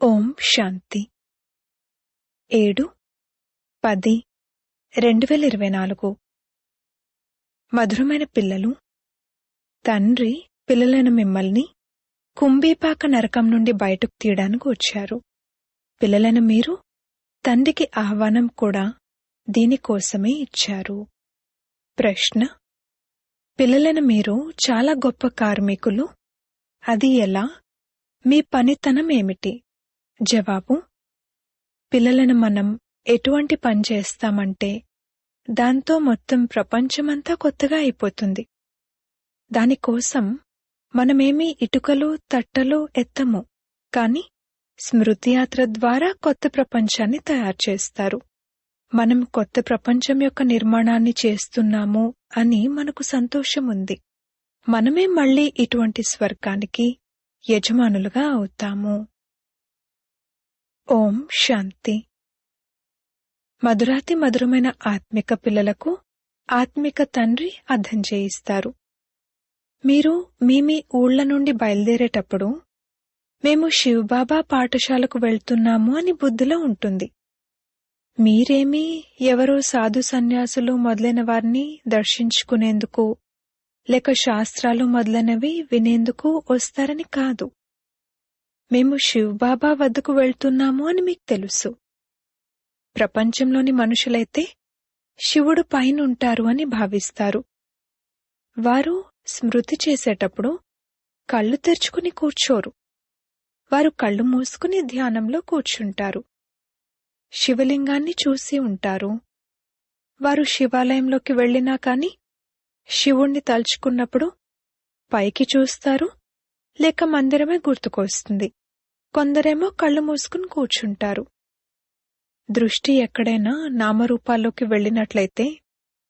ఓం శాంతి 7/10/2024 మధురమైన పిల్లలు, తండ్రి పిల్లలైన మిమ్మల్ని కుంభీపాక నరకం నుండి బయటకు తీయడానికి వచ్చారు. పిల్లలైన మీరు తండ్రికి ఆహ్వానం కూడా దీనికోసమే ఇచ్చారు. ప్రశ్న: పిల్లలైన మీరు చాలా గొప్ప కార్మికులు, అది ఎలా? మీ పనితనం ఏమిటి? జవాబు: పిల్లలను మనం ఎటువంటి పని చేస్తామంటే దాంతో మొత్తం ప్రపంచమంతా కొత్తగా అయిపోతుంది. దానికోసం మనమేమీ ఇటుకలు తట్టలు ఎత్తము, కాని స్మృతియాత్ర ద్వారా కొత్త ప్రపంచాన్ని తయారు చేస్తారు. మనం కొత్త ప్రపంచం యొక్క నిర్మాణాన్ని చేస్తున్నాము అని మనకు సంతోషం ఉంది. మనమే మళ్లీ ఇటువంటి స్వర్గానికి యజమానులుగా అవుతాము. ఓం శాంతి. మధురాతి మధురమైన ఆత్మిక పిల్లలకు ఆత్మిక తండ్రి అర్థం చేయిస్తారు. మీరు మీ ఊళ్ల నుండి బయలుదేరేటప్పుడు మేము శివబాబా పాఠశాలకు వెళ్తున్నాము అని బుద్ధిలో ఉంటుంది. మీరేమీ ఎవరో సాధు సన్యాసులు మొదలైన వారిని దర్శించుకునేందుకు లేక శాస్త్రాలు మొదలైనవి వినేందుకు వస్తారని కాదు. మేము శివబాబా వద్దకు వెళ్తున్నాము అని మీకు తెలుసు. ప్రపంచంలోని మనుషులైతే శివుడు పైనుంటారు అని భావిస్తారు. వారు స్మృతి చేసేటప్పుడు కళ్ళు తెరుచుకుని కూర్చోరు. వారు కళ్ళు మూసుకుని ధ్యానంలో కూర్చుంటారు. శివలింగాన్ని చూసి ఉంటారు. వారు శివాలయంలోకి వెళ్ళినా కాని శివుణ్ణి తలుచుకున్నప్పుడు పైకి చూస్తారు, లేక మందిరమే గుర్తుకొస్తుంది. కొందరేమో కళ్ళు మూసుకుని కూర్చుంటారు. దృష్టి ఎక్కడైనా నామరూపాల్లోకి వెళ్ళినట్లయితే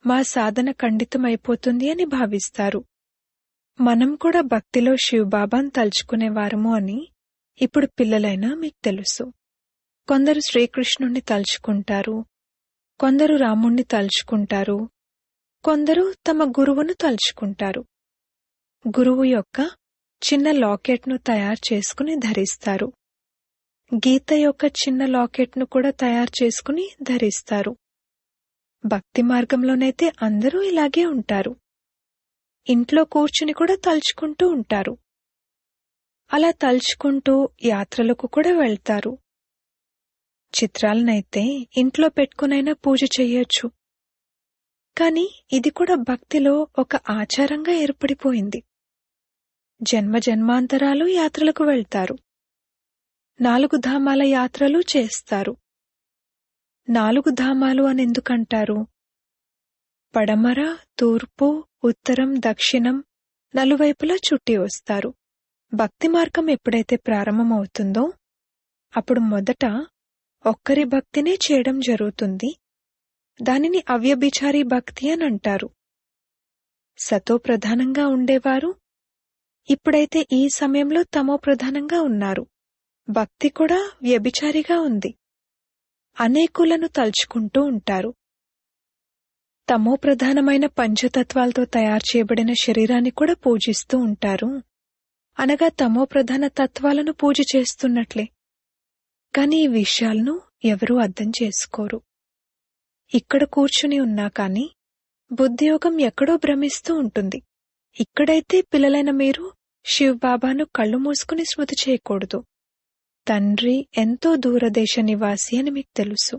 మా సాధన ఖండితమైపోతుంది అని భావిస్తారు. మనం కూడా భక్తిలో శివబాబాను తలుచుకునేవారము అని ఇప్పుడు పిల్లలైనా మీకు తెలుసు. కొందరు శ్రీకృష్ణుణ్ణి తలుచుకుంటారు, కొందరు రాముణ్ణి తలుచుకుంటారు, కొందరు తమ గురువును తలుచుకుంటారు. గురువు యొక్క చిన్న లాకెట్ను తయారు చేసుకుని ధరిస్తారు. గీత యొక్క చిన్న లాకెట్ను కూడా తయారు చేసుకుని ధరిస్తారు. భక్తి మార్గంలోనైతే అందరూ ఇలాగే ఉంటారు. ఇంట్లో కూర్చుని కూడా తలుచుకుంటూ ఉంటారు. అలా తలుచుకుంటూ యాత్రలకు కూడా వెళ్తారు. చిత్రాలనైతే ఇంట్లో పెట్టుకునైనా పూజ చెయ్యొచ్చు. కాని ఇది కూడా భక్తిలో ఒక ఆచారంగా ఏర్పడిపోయింది. జన్మ జన్మాంతరాలు యాత్రలకు వెళ్తారు. 4 ధామాల యాత్రలు చేస్తారు. 4 ధామాలు అని ఎందుకంటారు? పడమర, తూర్పు, ఉత్తరం, దక్షిణం నలువైపులా చుట్టి వస్తారు. భక్తి మార్గం ఎప్పుడైతే ప్రారంభమవుతుందో అప్పుడు మొదట ఒక్కరి భక్తినే చేయడం జరుగుతుంది. దానిని అవ్యభిచారి భక్తి అని అంటారు. సతో ప్రధానంగా ఉండేవారు ఇప్పుడైతే ఈ సమయంలో తమో ప్రధానంగా ఉన్నారు. భక్తి కూడా వ్యభిచారిగా ఉంది. అనేకులను తలుచుకుంటూ ఉంటారు. తమో ప్రధానమైన పంచతత్వాలతో తయారు చేయబడిన శరీరాన్ని కూడా పూజిస్తూ ఉంటారు. అనగా తమో ప్రధాన తత్వాలను పూజ చేస్తున్నట్లే. కాని ఈ విషయాలను ఎవరూ అర్థం చేసుకోరు. ఇక్కడ కూర్చుని ఉన్నా కాని బుద్ధియోగం ఎక్కడో భ్రమిస్తూ ఉంటుంది. ఇక్కడైతే పిల్లలైన మీరు శివబాబాను కళ్ళు మూసుకుని స్మృతి చేయకూడదు. తండ్రి ఎంతో దూరదేశ నివాసి అని మీకు తెలుసు.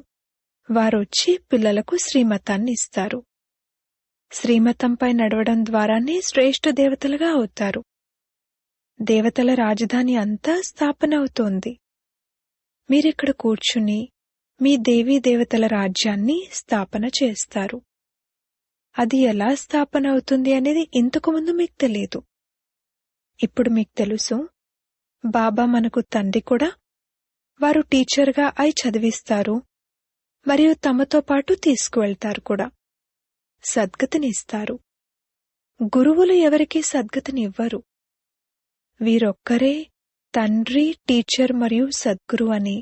వారొచ్చి పిల్లలకు శ్రీమతాన్ని ఇస్తారు. శ్రీమతంపై నడవడం ద్వారానే శ్రేష్ఠ దేవతలుగా అవుతారు. దేవతల రాజధాని అంతా స్థాపన అవుతోంది. మీరిక్కడ కూర్చుని మీ దేవీ దేవతల రాజ్యాన్ని స్థాపన చేస్తారు. అది ఎలా స్థాపన అవుతుంది అనేది ఇంతకుముందు మీకు తెలియదు. ఇప్పుడు మీకు తెలుసు. బాబా మనకు తండ్రి కూడా. వారు టీచర్గా అయి చదివిస్తారు మరియు తమతో పాటు తీసుకువెళ్తారు కూడా. సద్గతినిస్తారు. గురువులు ఎవరికీ సద్గతినివ్వరు. వీరొక్కరే తండ్రి, టీచర్ మరియు సద్గురు అని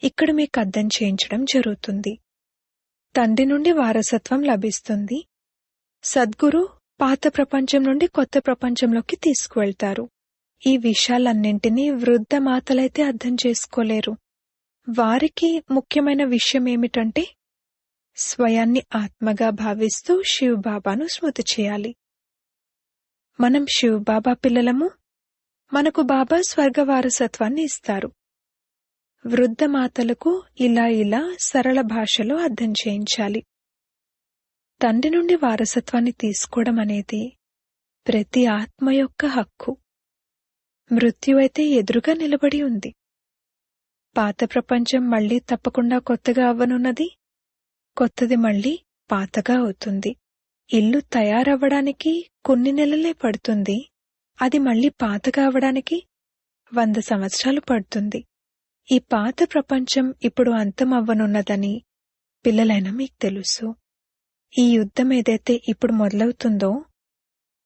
ఇక్కడ మీకు అర్థం చేయించడం జరుగుతుంది. తండ్రి నుండి వారసత్వం లభిస్తుంది. సద్గురు పాత ప్రపంచం నుండి కొత్త ప్రపంచంలోకి తీసుకువెళ్తారు. ఈ విషయాలన్నింటినీ వృద్ధ మాతలైతే అర్థం చేసుకోలేరు. వారికి ముఖ్యమైన విషయం ఏమిటంటే స్వయాన్ని ఆత్మగా భావిస్తూ శివబాబాను స్మృతి చేయాలి. మనం శివబాబా పిల్లలము. మనకు బాబా స్వర్గ వారసత్వాన్ని ఇస్తారు. వృద్ధ మాతలకు ఇలా సరళ భాషలో అర్థం చేయించాలి. తండ్రి నుండి వారసత్వాన్ని తీసుకోవడం అనేది ప్రతి ఆత్మ యొక్క హక్కు. మృత్యువైతే ఎదురుగా నిలబడి ఉంది. పాత ప్రపంచం మళ్లీ తప్పకుండా కొత్తగా అవ్వనున్నది. కొత్తది మళ్లీ పాతగా అవుతుంది. ఇల్లు తయారవ్వడానికి కొన్ని నెలలే పడుతుంది. అది మళ్లీ పాతగా అవడానికి 100 సంవత్సరాలు పడుతుంది. ఈ పాత ప్రపంచం ఇప్పుడు అంతమవ్వనున్నదని పిల్లలైన మీకు తెలుసు. ఈ యుద్ధం ఏదైతే ఇప్పుడు మొదలవుతుందో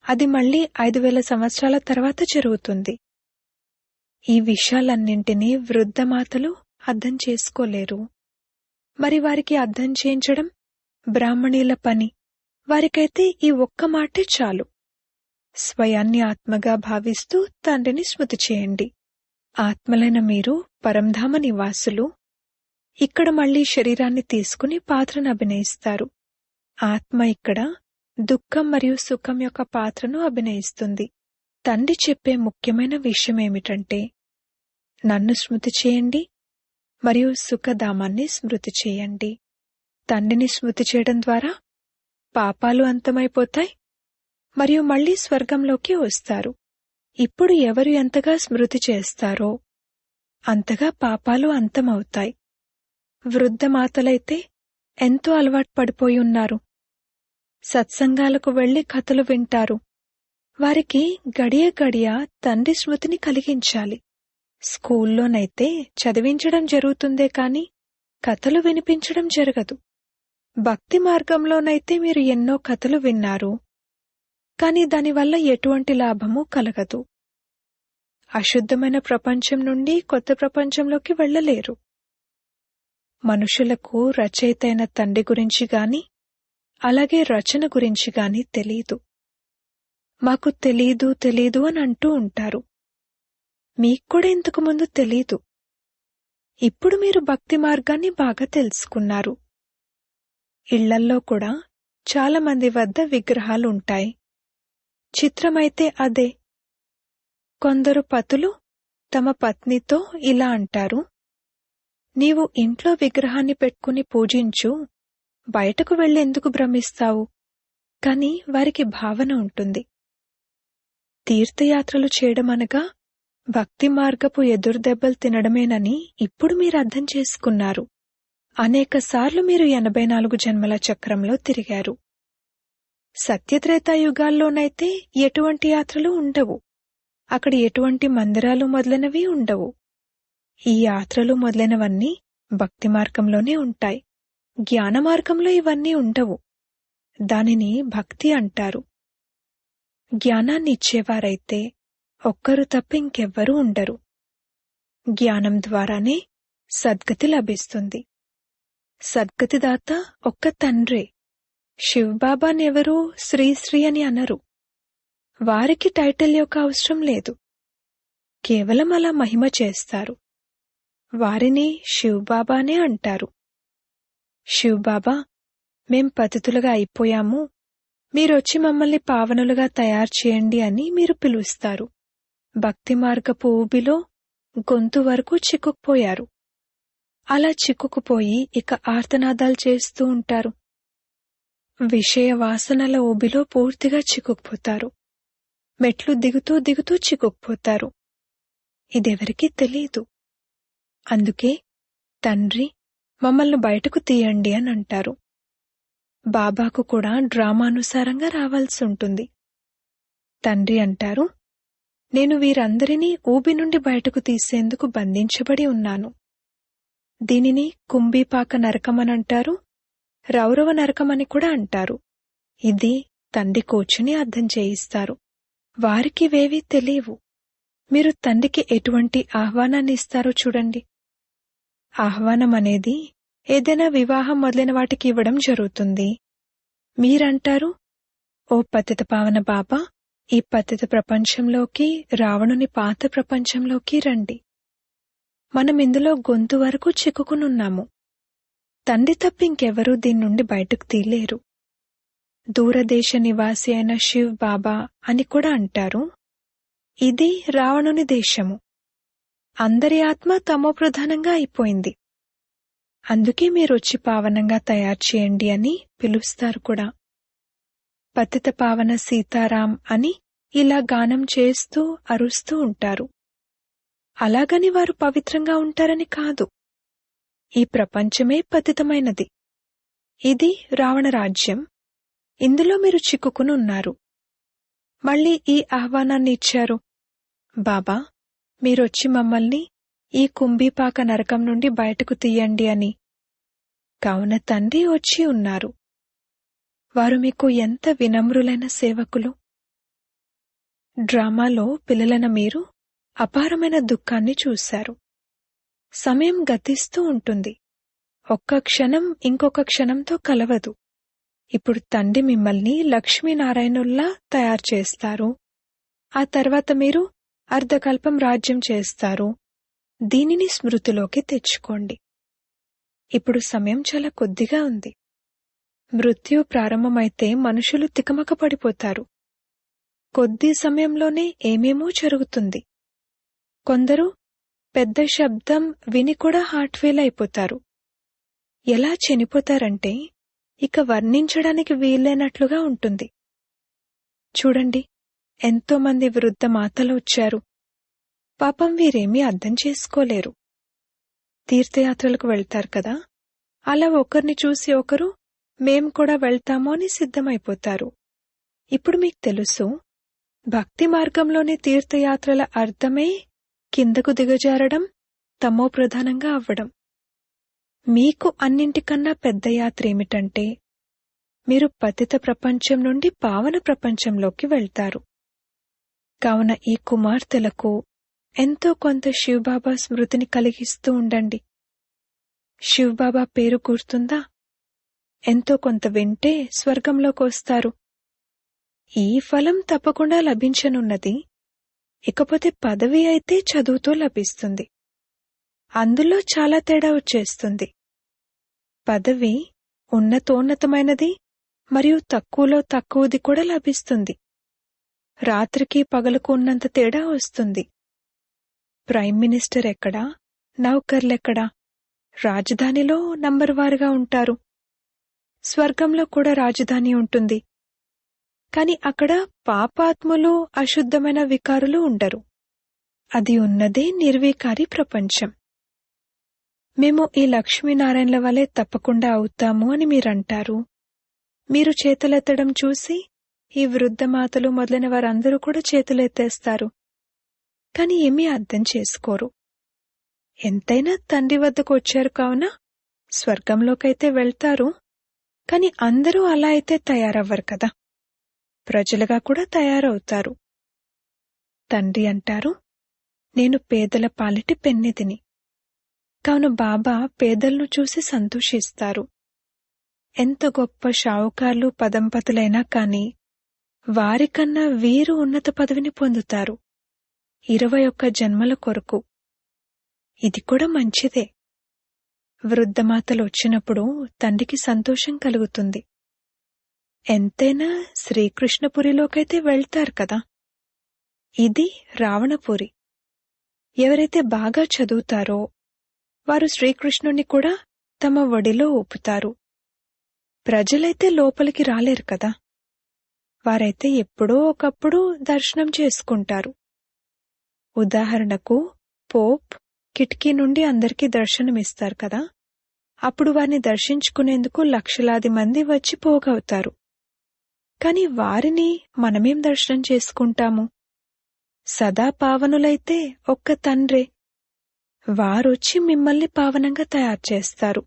అది మళ్లీ 5000 సంవత్సరాల తర్వాత జరుగుతుంది. ఈ విషయాలన్నింటినీ వృద్ధ మాతలు అర్థం చేసుకోలేరు. మరి వారికి అర్థం చేయించడం బ్రాహ్మణీల పని. వారికైతే ఈ ఒక్క మాటే చాలు. స్వయాన్ని ఆత్మగా భావిస్తూ తండ్రిని స్మృతి చేయండి. ఆత్మలైన మీరు పరంధామ నివాసులు. ఇక్కడ మళ్లీ శరీరాన్ని తీసుకుని పాత్రను అభినయిస్తారు. ఆత్మ ఇక్కడ దుఃఖం మరియు సుఖం యొక్క పాత్రను అభినయిస్తుంది. తండ్రి చెప్పే ముఖ్యమైన విషయమేమిటంటే నన్ను స్మృతి చేయండి మరియు సుఖధామాన్ని స్మృతి చేయండి. తండ్రిని స్మృతి చేయడం ద్వారా పాపాలు అంతమైపోతాయి మరియు మళ్లీ స్వర్గంలోకి వస్తారు. ఇప్పుడు ఎవరు ఎంతగా స్మృతి చేస్తారో అంతగా పాపాలు అంతమవుతాయి. వృద్ధ మాతలైతే ఎంతో అలవాటు పడిపోయి ఉన్నారు. సత్సంగాలకు వెళ్లి కథలు వింటారు. వారికి గడియ గడియ తండ్రి స్మృతిని కలిగించాలి. స్కూల్లోనైతే చదివించడం జరుగుతుందే కాని కథలు వినిపించడం జరగదు. భక్తి మార్గంలోనైతే మీరు ఎన్నో కథలు విన్నారు, కాని దానివల్ల ఎటువంటి లాభమూ కలగదు. అశుద్ధమైన ప్రపంచం నుండి కొత్త ప్రపంచంలోకి వెళ్లలేరు. మనుషులకు రచయితైన తండ్రి గురించి గాని అలాగే రచన గురించి గాని తెలీదు. మాకు తెలీదు అని అంటూ ఉంటారు. మీక్కూడా ఇంతకుముందు తెలీదు. ఇప్పుడు మీరు భక్తి మార్గాన్ని బాగా తెలుసుకున్నారు. ఇళ్లల్లో కూడా చాలా మంది వద్ద విగ్రహాలుంటాయి. చిత్రమైతే అదే. కొందరు పతులు తమ పత్నితో ఇలా అంటారు, నీవు ఇంట్లో విగ్రహాన్ని పెట్టుకుని పూజించు, బయటకు వెళ్ళేందుకు భ్రమిస్తావు. కాని వారికి భావన ఉంటుంది. తీర్థయాత్రలు చేయడమనగా భక్తి మార్గపు ఎదురుదెబ్బలు తినడమేనని ఇప్పుడు మీరు అర్థం చేసుకున్నారు. అనేకసార్లు మీరు 84 జన్మల చక్రంలో తిరిగారు. సత్యత్రేతాయుగాల్లోనైతే ఎటువంటి యాత్రలు ఉండవు. అక్కడ ఎటువంటి మందిరాలు మొదలైనవి ఉండవు. ఈ యాత్రలు మొదలైనవన్నీ భక్తి మార్గంలోనే ఉంటాయి. జ్ఞాన మార్గంలో ఇవన్నీ ఉండవు. దానిని భక్తి అంటారు. జ్ఞానాన్ని ఇచ్చేవారైతే ఒక్కరు తప్ప ఇంకెవ్వరూ ఉండరు. జ్ఞానం ద్వారానే సద్గతి లభిస్తుంది. సద్గతిదాత ఒక్క తండ్రే. శివబాబానెవరూ శ్రీ అని అనరు. వారికి టైటిల్ యొక్క అవసరం లేదు. కేవలం అలా మహిమ చేస్తారు. వారిని శివబాబానే అంటారు. శివబాబా, మేం పతితులుగా అయిపోయాము, మీరొచ్చి మమ్మల్ని పావనులుగా తయారు చేయండి అని మీరు పిలుస్తారు. భక్తి మార్గపు ఊబిలో గొంతు వరకు చిక్కుకుపోయారు. అలా చిక్కుకుపోయి ఇక ఆర్తనాదాలు చేస్తూ ఉంటారు. విషయ వాసనల ఊబిలో పూర్తిగా చిక్కుకుపోతారు. మెట్లు దిగుతూ చిక్కుకుపోతారు. ఇదెవరికీ తెలీదు. అందుకే తండ్రి మమ్మల్ని బయటకు తీయండి అని అంటారు. బాబాకు కూడా డ్రామానుసారంగా రావాల్సి ఉంటుంది. తండ్రి అంటారు, నేను వీరందరినీ ఊబి నుండి బయటకు తీసేందుకు బంధించబడి ఉన్నాను. దీనిని కుంభీపాక నరకమనంటారు, రౌరవ నరకమని కూడా అంటారు. ఇది తండ్రి కూర్చుని అర్థం చేయిస్తారు. వారికివేవీ తెలియవు. మీరు తండ్రికి ఎటువంటి ఆహ్వానాన్ని ఇస్తారో చూడండి. ఆహ్వానం అనేది ఏదైనా వివాహం మొదలైన వాటికి ఇవ్వడం జరుగుతుంది. మీరంటారు, ఓ పతిత పావన బాబా, ఈ పతిత ప్రపంచంలోకి, రావణుని పాత ప్రపంచంలోకి రండి. మనం ఇందులో గొంతు వరకు చిక్కుకునున్నాము. తండ్రి తప్ప ఇంకెవరూ దీని నుండి బయటకు తీయలేరు. దూరదేశ నివాసి అయిన శివ్ బాబా అని కూడా అంటారు. ఇది రావణుని దేశము. అందరి ఆత్మ తమోప్రధానంగా అయిపోయింది. అందుకే మీరొచ్చి పావనంగా తయారు చేయండి అని పిలుస్తారు కూడా. పతిత పావన సీతారాం అని ఇలా గానం చేస్తూ అరుస్తూ ఉంటారు. అలాగని వారు పవిత్రంగా ఉంటారని కాదు. ఈ ప్రపంచమే పతితమైనది. ఇది రావణ రాజ్యం. ఇందులో మీరు చిక్కుకుని ఉన్నారు. మళ్ళీ ఈ ఆహ్వానాన్ని ఇచ్చారు. బాబా, మీరొచ్చి మమ్మల్ని ఈ కుంభీపాక నరకం నుండి బయటకు తీయండి అని. కావున తండ్రి వచ్చి ఉన్నారు. వారు మీకు ఎంత వినమ్రులైన సేవకులు. డ్రామాలో పిల్లలైన మీరు అపారమైన దుఃఖాన్ని చూశారు. సమయం గతిస్తూ ఉంటుంది. ఒక్క క్షణం ఇంకొక క్షణంతో కలవదు. ఇప్పుడు తండ్రి మిమ్మల్ని లక్ష్మీనారాయణుల్లా తయారు చేస్తారు. ఆ తర్వాత మీరు అర్ధకల్పం రాజ్యం చేస్తారు. దీనిని స్మృతిలోకి తెచ్చుకోండి. ఇప్పుడు సమయం చాలా కొద్దిగా ఉంది. మృత్యు ప్రారంభమైతే మనుషులు తికమక పడిపోతారు. కొద్ది సమయంలోనే ఏమేమో జరుగుతుంది. కొందరు పెద్ద శబ్దం విని కూడా హార్ట్ ఫెయిల్ అయిపోతారు. ఎలా చనిపోతారంటే ఇక వర్ణించడానికి వీల్లేనట్లుగా ఉంటుంది. చూడండి, ఎంతోమంది వృద్ధ మాతలు వచ్చారు. పాపం వీరేమీ అర్థం చేసుకోలేరు. తీర్థయాత్రలకు వెళ్తారు కదా, అలా ఒకరిని చూసి ఒకరు మేం కూడా వెళ్తాము అని సిద్ధమైపోతారు. ఇప్పుడు మీకు తెలుసు, భక్తి మార్గంలోని తీర్థయాత్రల అర్థమే కిందకు దిగజారడం, తమోప్రధానంగా అవ్వడం. మీకు అన్నింటికన్నా పెద్ద యాత్ర ఏమిటంటే మీరు పతిత ప్రపంచం నుండి పావన ప్రపంచంలోకి వెళ్తారు. కావున ఈ కుమార్తెలకు ఎంతో కొంత శివబాబా స్మృతిని కలిగిస్తూ ఉండండి. శివబాబా పేరు గుర్తుందా? ఎంతో కొంత వింటే స్వర్గంలోకి వస్తారు. ఈ ఫలం తప్పకుండా లభించనున్నది. ఇకపోతే పదవి అయితే చదువుతో లభిస్తుంది. అందులో చాలా తేడా వచ్చేస్తుంది. పదవి ఉన్నతోన్నతమైనది మరియు తక్కువలో తక్కువది కూడా లభిస్తుంది. రాత్రికి పగలకు ఉన్నంత తేడా వస్తుంది. ప్రైమ్ మినిస్టర్ ఎక్కడా, నౌకర్లెక్కడా? రాజధానిలో నంబర్ వారుగా ఉంటారు. స్వర్గంలో కూడా రాజధాని ఉంటుంది. కాని అక్కడ పాపాత్ములు, అశుద్ధమైన వికారులు ఉండరు. అది ఉన్నదే నిర్వికారి ప్రపంచం. మేము ఈ లక్ష్మీనారాయణల వలె తప్పకుండా అవుతాము అని మీరంటారు. మీరు చేతులెత్తడం చూసి ఈ వృద్ధమాతలు మొదలైన వారందరూ కూడా చేతులెత్తేస్తారు. కాని ఏమీ అర్థం చేసుకోరు. ఎంతైనా తండ్రి వద్దకు వచ్చారు కావున స్వర్గంలోకైతే వెళ్తారు. కాని అందరూ అలా అయితే తయారవ్వరు కదా, ప్రజలుగా కూడా తయారవుతారు. తండ్రి అంటారు, నేను పేదల పాలిటి పెన్నిదిని. కావున బాబా పేదలను చూసి సంతోషిస్తారు. ఎంత గొప్ప షావుకార్లు, పదంపతులైనా కాని వారికన్నా వీరు ఉన్నత పదవిని పొందుతారు. 21 జన్మల కొరకు. ఇది కూడా మంచిదే. వృద్ధమాతలు వచ్చినప్పుడు తండ్రికి సంతోషం కలుగుతుంది. ఎంతైనా శ్రీకృష్ణపురిలోకైతే వెళ్తారు కదా. ఇది రావణపురి. ఎవరైతే బాగా చదువుతారో వారు శ్రీకృష్ణుణ్ణి కూడా తమ ఒడిలో ఊపుతారు. ప్రజలైతే లోపలికి రాలేరు కదా. వారైతే ఎప్పుడో ఒకప్పుడు దర్శనం చేసుకుంటారు. ఉదాహరణకు పోప్ కిటికీ నుండి అందరికీ దర్శనమిస్తారు కదా. అప్పుడు వారిని దర్శించుకునేందుకు లక్షలాది మంది వచ్చి పోగవుతారు. కాని వారిని మనమేం దర్శనం చేసుకుంటాము? సదా పావనులైతే ఒక్క తండ్రే. వారొచ్చి మిమ్మల్ని పావనంగా తయారు చేస్తారు.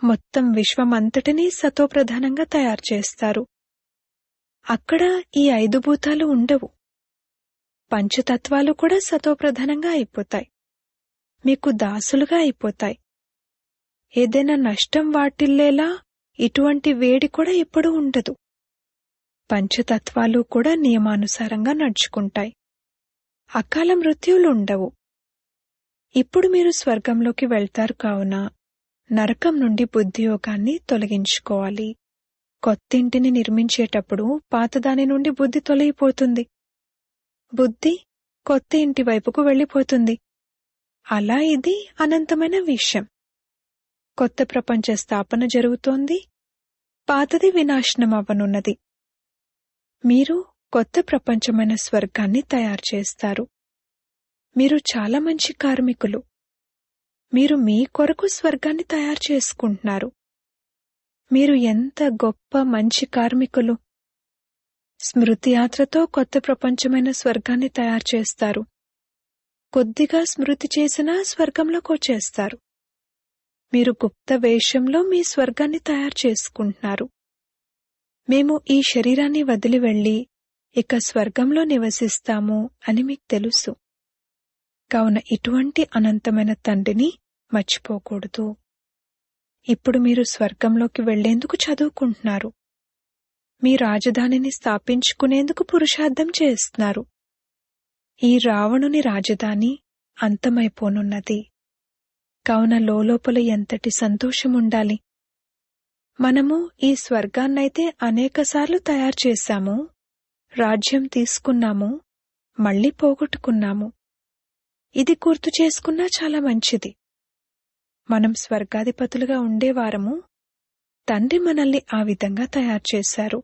మొత్తం విశ్వమంతటినీ సతోప్రధానంగా తయారు చేస్తారు. అక్కడ ఈ 5 భూతాలు ఉండవు. పంచతత్వాలు కూడా సతోప్రధానంగా అయిపోతాయి. మీకు దాసులుగా అయిపోతాయి. ఏదైనా నష్టం వాటిల్లేలా ఇటువంటి వేడి కూడా ఎప్పుడూ ఉండదు. పంచతత్వాలు కూడా నియమానుసారంగా నడుచుకుంటాయి. అకాల మృత్యువులు ఉండవు. ఇప్పుడు మీరు స్వర్గంలోకి వెళ్తారు కావున నరకం నుండి బుద్ధియోగాన్ని తొలగించుకోవాలి. కొత్తింటిని నిర్మించేటప్పుడు పాతదాని నుండి బుద్ధి తొలగిపోతుంది. బుద్ధి కొత్త ఇంటి వైపుకు వెళ్ళిపోతుంది. అలా ఇది అనంతమైన విషయం. కొత్త ప్రపంచ స్థాపన జరుగుతోంది. పాతది వినాశనం అవ్వనున్నది. మీరు కొత్త ప్రపంచమైన స్వర్గాన్ని తయారు చేస్తారు. మీరు చాలా మంచి కార్మికులు. మీరు మీ కొరకు స్వర్గాన్ని తయారు చేసుకుంటున్నారు. మీరు ఎంత గొప్ప మంచి కార్మికులు. స్మృతి యాత్రతో కొత్త ప్రపంచమైన స్వర్గాన్ని తయారు చేస్తారు. కొద్దిగా స్మృతి చేసినా స్వర్గంలోకి వచ్చేస్తారు. మీరు గుప్త వేషంలో మీ స్వర్గాన్ని తయారు చేసుకుంటున్నారు. మేము ఈ శరీరాన్ని వదిలి వెళ్లి ఇక స్వర్గంలో నివసిస్తాము అని మీకు తెలుసు. కావున ఇటువంటి అనంతమైన తండ్రిని మర్చిపోకూడదు. ఇప్పుడు మీరు స్వర్గంలోకి వెళ్లేందుకు చదువుకుంటున్నారు. మీ రాజధానిని స్థాపించుకునేందుకు పురుషార్థం చేస్తున్నారు. ఈ రావణుని రాజధాని అంతమైపోనున్నది. కావున లోపల ఎంతటి సంతోషముండాలి. మనము ఈ స్వర్గాన్నైతే అనేకసార్లు తయారు చేశాము, రాజ్యం తీసుకున్నాము, మళ్లీ పోగొట్టుకున్నాము. ఇది గుర్తు చేసుకున్నా చాలా మంచిది. మనం స్వర్గాధిపతులుగా ఉండేవారము. తండ్రి మనల్ని ఆ విధంగా తయారు చేశారు.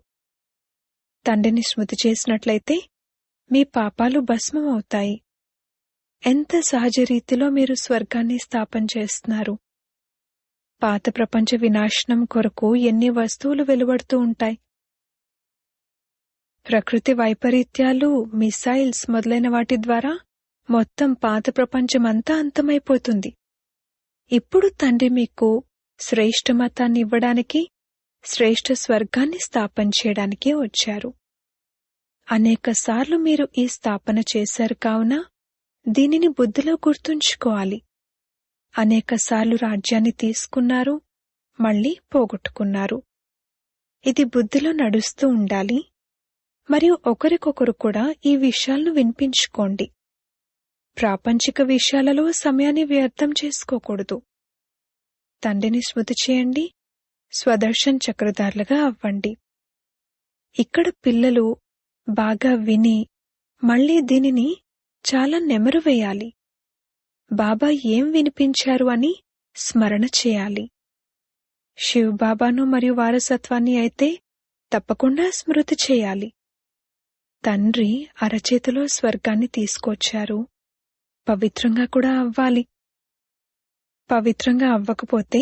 తండ్రిని స్మృతి చేసినట్లయితే మీ పాపాలు భస్మమవుతాయి. ఎంత సహజ రీతిలో మీరు స్వర్గాన్ని స్థాపన చేస్తున్నారు. పాత ప్రపంచ వినాశనం కొరకు ఎన్ని వస్తువులు వెలువడుతూ ఉంటాయి. ప్రకృతి వైపరీత్యాలు, మిసైల్స్ మొదలైన వాటి ద్వారా మొత్తం పాత ప్రపంచమంతా అంతమైపోతుంది. ఇప్పుడు తండ్రి మీకు శ్రేష్ఠ మతాన్ని ఇవ్వడానికి, శ్రేష్ఠ స్వర్గాన్ని స్థాపన చేయడానికి వచ్చారు. అనేకసార్లు మీరు ఈ స్థాపన చేశారు కావున దీనిని బుద్ధిలో గుర్తుంచుకోవాలి. అనేకసార్లు రాజ్యాన్ని తీసుకున్నారు, మళ్లీ పోగొట్టుకున్నారు. ఇది బుద్ధిలో నడుస్తూ ఉండాలి. మరియు ఒకరికొకరు కూడా ఈ విషయాలను వినిపించుకోండి. ప్రాపంచిక విషయాలలో సమయాన్ని వ్యర్థం చేసుకోకూడదు. తండ్రిని స్మృతి చేయండి. స్వదర్శన్ చక్రధారులుగా అవ్వండి. ఇక్కడ పిల్లలు బాగా విని మళ్లీ దీనిని చాలా నెమరు వేయాలి. బాబా ఏం వినిపించారు అని స్మరణ చేయాలి. శివబాబాను మరియు వారసత్వాన్ని అయితే తప్పకుండా స్మృతి చేయాలి. తండ్రి అరచేతిలో స్వర్గాన్ని తీసుకొచ్చారు. పవిత్రంగా కూడా అవ్వాలి. పవిత్రంగా అవ్వకపోతే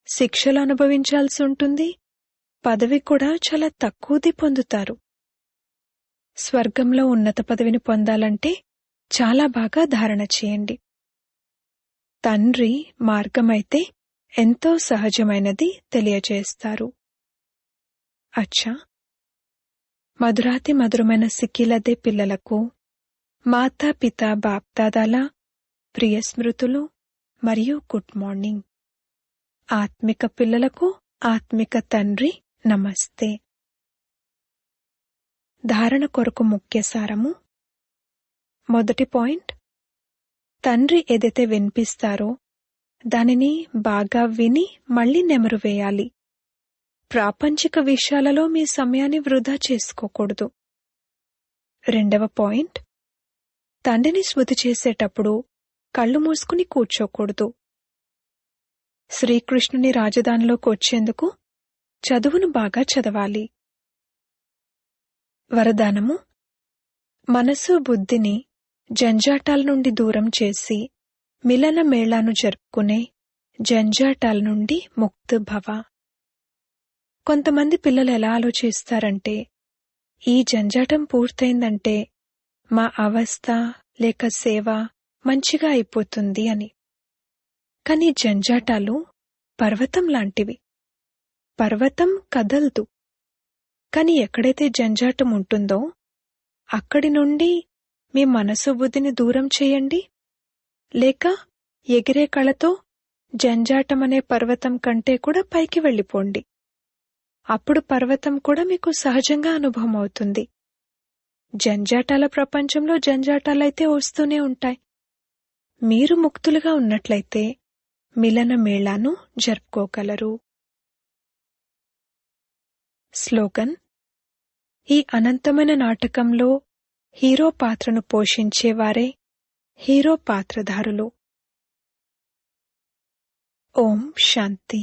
శిక్షలు అనుభవించాల్సి ఉంటుంది. పదవి కూడా చాలా తక్కువది పొందుతారు. స్వర్గంలో ఉన్నత పదవిని పొందాలంటే చాలా బాగా ధారణ చేయండి. తండ్రి మార్గమైతే ఎంతో సహజమైనది తెలియజేస్తారు. అచ్చా, మధురాతి మధురమైన సిక్కిలదే పిల్లలకు మాతాపిత బాప్దాదాల ప్రియ స్మృతులు మరియు గుడ్ మార్నింగ్. ఆత్మిక పిల్లలకు ఆత్మిక తండ్రి నమస్తే. ధారణ కొరకు ముఖ్య సారము. మొదటి పాయింట్, తండ్రి ఏదైతే వినిపిస్తారో దానిని బాగా విని మళ్లీ నెమరు వేయాలి. ప్రాపంచిక విషయాలలో మీ సమయాన్ని వృధా చేసుకోకూడదు. రెండవ పాయింట్, తండ్రిని స్మృతి చేసేటప్పుడు కళ్ళు మూసుకుని కూర్చోకూడదు. శ్రీకృష్ణుని రాజధానిలోకి వచ్చేందుకు చదువును బాగా చదవాలి. వరదానము: మనసు బుద్ధిని జంజాటాల నుండి దూరం చేసి మిలన మేళాను జరుపుకునే జంజాటాల నుండి ముక్త్ భవ. కొంతమంది పిల్లలు ఎలా ఆలోచిస్తారంటే, ఈ జంజాటం పూర్తయిందంటే మా అవస్థ లేక సేవ మంచిగా అయిపోతుంది అని. కాని జంజాటాలు పర్వతం లాంటివి. పర్వతం కదలదు. కాని ఎక్కడైతే జంజాటం ఉంటుందో అక్కడి నుండి మీ మనసు బుద్ధిని దూరం చేయండి. లేక ఎగిరే కళతో జంజాటమనే పర్వతం కంటే కూడా పైకి వెళ్ళిపోండి. అప్పుడు పర్వతం కూడా మీకు సహజంగా అనుభవం అవుతుంది. జంజాటాల ప్రపంచంలో జంజాటాలైతే వస్తూనే ఉంటాయి. మీరు ముక్తులుగా ఉన్నట్లయితే మిలన మేళాను జరుపుకోగలరు. స్లోగన్: ఈ అనంతమైన నాటకంలో హీరో పాత్రను పోషించేవారే హీరో పాత్రధారులు. ఓం శాంతి.